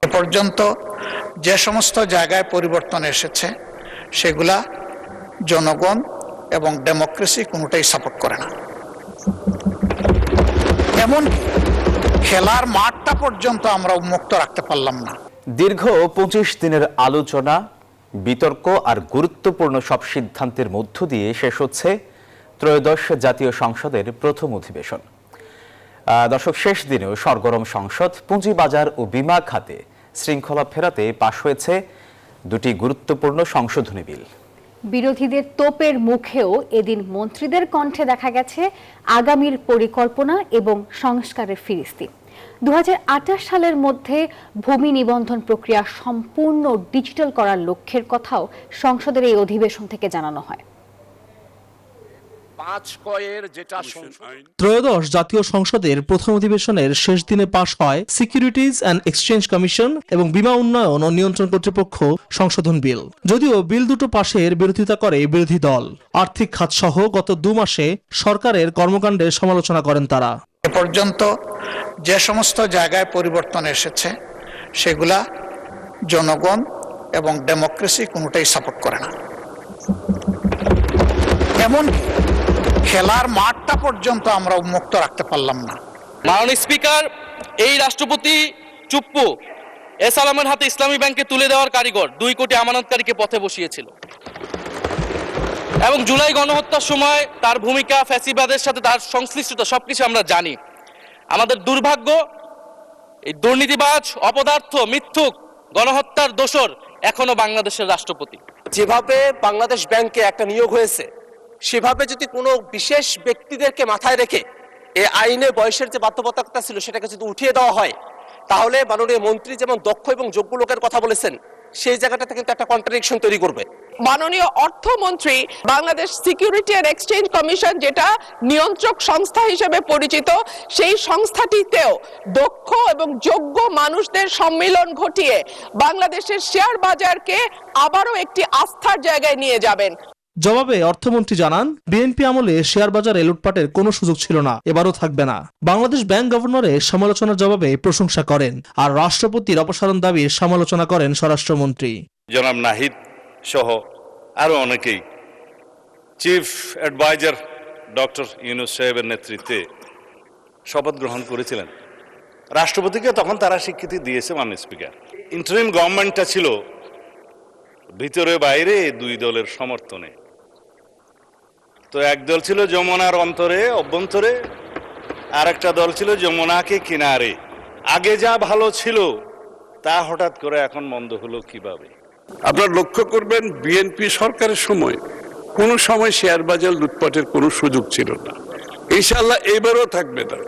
এ পর্যন্ত যে সমস্ত জায়গায় পরিবর্তন এসেছে সেগুলা জনগণ এবং ডেমোক্রেসি কোনোটাই সাপোর্ট করে না। এমনকি খেলার মাঠটা পর্যন্ত আমরা উন্মুক্ত রাখতে পারলাম না। দীর্ঘ 25 দিনের আলোচনা, বিতর্ক আর গুরুত্বপূর্ণ সব সিদ্ধান্তের মধ্য দিয়ে শেষ হচ্ছে ত্রয়োদশ জাতীয় সংসদের প্রথম অধিবেশন। দর্শক, শেষ দিনেও সরগরম সংসদ, পুঁজিবাজার ও বীমা খাতে শৃঙ্খলা ফেরাতে পাশ হয়েছে দুটি গুরুত্বপূর্ণ সংশোধনী বিল। বিরোধীদের তোপের মুখেও এদিন মন্ত্রীদের কণ্ঠে দেখা গেছে আগামীর পরিকল্পনা এবং সংস্কারের ফিরিস্তি। 2028 সালের মধ্যে ভূমি নিবন্ধন প্রক্রিয়া সম্পূর্ণ ডিজিটাল করার লক্ষ্যের কথাও সংসদের এই অধিবেশন থেকে জানানো হয়। ত্রয়োদশ জাতীয় সংসদের প্রথম অধিবেশনের শেষ দিনে পাশ হয় সিকিউরিটিজ অ্যান্ড এক্সচেঞ্জ কমিশন এবং বীমা উন্নয়ন ও নিয়ন্ত্রণ কর্তৃপক্ষ সংশোধন বিল। যদিও বিল দুটো পাশের বিরোধিতা করে বিরোধী দল। আর্থিক খাত সহ গত 2 মাসে সরকারের কর্মকাণ্ডের সমালোচনা করেন তারা। এ পর্যন্ত যে সমস্ত জায়গায় পরিবর্তন এসেছে সেগুলা জনগণ এবং ডেমোক্রেসি কোনোটাই সাপোর্ট করে না। এমনকি খেলার মাঠটা পর্যন্ত আমরা উন্মুক্ত রাখতে পারলাম না। মাননীয় স্পিকার, এই রাষ্ট্রপতি চুপ্পু এস আলমের হাতে ইসলামী ব্যাংকে তুলে দেওয়ার কারিগর 2 কোটি আমানতকারীকে পথে বসিয়েছিল এবং জুলাই গণহত্যার সময় তার ভূমিকা, ফ্যাসিবাদের সাথে তার সংশ্লিষ্টতা সবকিছু আমরা জানি। আমাদের দুর্ভাগ্য, এই দুর্নীতিবাজ, অপদার্থ, মিথ্যুক, গণহত্যার দোষর এখনো বাংলাদেশের রাষ্ট্রপতি। যেভাবে বাংলাদেশ ব্যাংকে একটা নিয়োগ হয়েছে, সেভাবে যদি কোনো বিশেষ ব্যক্তিদেরকে মাথায় রেখে এই আইনে বয়সের যে বাধ্যবাধকতা ছিল সেটাকে যদি উঠিয়ে দেওয়া হয়, তাহলে মাননীয় মন্ত্রী যেমন দক্ষ এবং যোগ্য লোকের কথা বলেছেন, সেই জায়গাটাতে কিন্তু একটা কন্ট্রাডিকশন তৈরি করবে। মাননীয় অর্থমন্ত্রী Bangladesh security and exchange commission, যেটা নিয়ন্ত্রক সংস্থা হিসেবে পরিচিত, সেই সংস্থাটিতেও দক্ষ এবং যোগ্য মানুষদের সম্মিলন ঘটিয়ে বাংলাদেশের শেয়ার বাজারকে আবারও একটি আস্থার জায়গায় নিয়ে যাবেন। জবাবে অর্থমন্ত্রী জানান, বিএনপি আমলে শেয়ার বাজারে লুটপাটের কোনো সুযোগ ছিল না, এবারও থাকবে না। বাংলাদেশ ব্যাংক গভর্নরের সমালোচনার জবাবে প্রশংসা করেন, আর রাষ্ট্রপতির অপসারণ দাবির সমালোচনা করেন স্বরাষ্ট্রমন্ত্রী। জনাব নাহিদ সহ আরো অনেকেই চিফ অ্যাডভাইজার ডক্টর ইউনূস সাহেবের নেতৃত্বে শপথ গ্রহণ করেছিলেন। রাষ্ট্রপতিকে তখন তারা স্বীকৃতি দিয়েছে মাননীয় স্পিকার। ইন্টারিম গভর্নমেন্টটা ছিল ভিতরে বাইরে 2 দলের সমর্থনে। তো এক দল ছিল যমুনার অভ্যন্তরে, আর একটা দল ছিল যমুনাকে কিনারে। আগে যা ভালো ছিল তা হঠাৎ করে এখন মন্দ হলো কিভাবে? আপনারা লক্ষ্য করবেন, বিএনপি সরকারের সময় কোনো সময় শেয়ার বাজার লুটপাটের কোনো সুযোগ ছিল না। ইনশাআল্লাহ এবারও থাকবে না।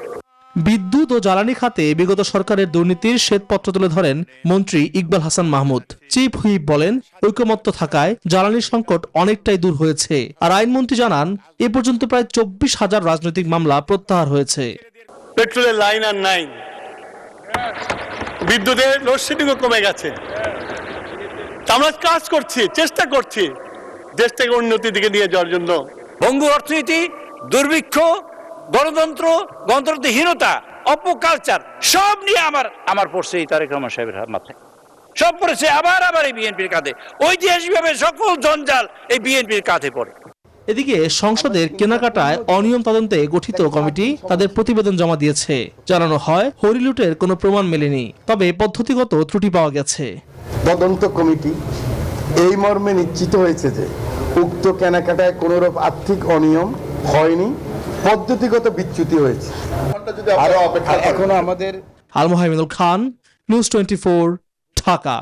বিদ্যুৎ ও জ্বালানি খাতে বিগত সরকারের দুর্নীতির শ্বেতপত্র তুলে ধরেন মন্ত্রী ইকবাল হাসান মাহমুদ। চিফ হুইপ বলেন, ঐকমত্য থাকায় জ্বালানির সংকট অনেকটাই দূর হয়েছে। আর আইনমন্ত্রী জানান, এ পর্যন্ত প্রায় 24,000 রাজনৈতিক মামলা প্রত্যাহার হয়েছে। পেট্রোলের লাইন আর নাই, বিদ্যুতের লোডশেডিংও কমে গেছে। আমরা কাজ করছি, চেষ্টা করছি দেশটাকে উন্নতির দিকে নিয়ে যাওয়ার জন্য। ভঙ্গু অর্থনীতি, দুর্ভিক্ষ, গণতন্ত্র, গণতন্ত্রহীনতা, অপকালচার সব নিয়ে আমার পড়ছে এই তারেক রহমান সাহেবের মাথায়, সব পড়েছে আবার এই বিএনপির কাঁধে। ঐতিহাসিকভাবে সকল জঞ্জাল এই বিএনপির কাঁধে পড়ে। এদিকে সংসদের কেনাকাটায় অনিয়ম তদন্তে গঠিত কমিটি তাদের প্রতিবেদন জমা দিয়েছে। জানানো হয়, হরিলুটের কোনো প্রমাণ মেলেনি, তবে পদ্ধতিগত ত্রুটি পাওয়া গেছে। তদন্ত কমিটি এই মর্মে নিশ্চিত হয়েছে যে উক্ত কেনাকাটায় কোনোরূপ আর্থিক অনিয়ম হয়নি, পদ্ধতিগত বিচ্যুতি হয়েছে। এখনো আমাদের আল মোহাইমিনুল খান, নিউজ 24, ঢাকা।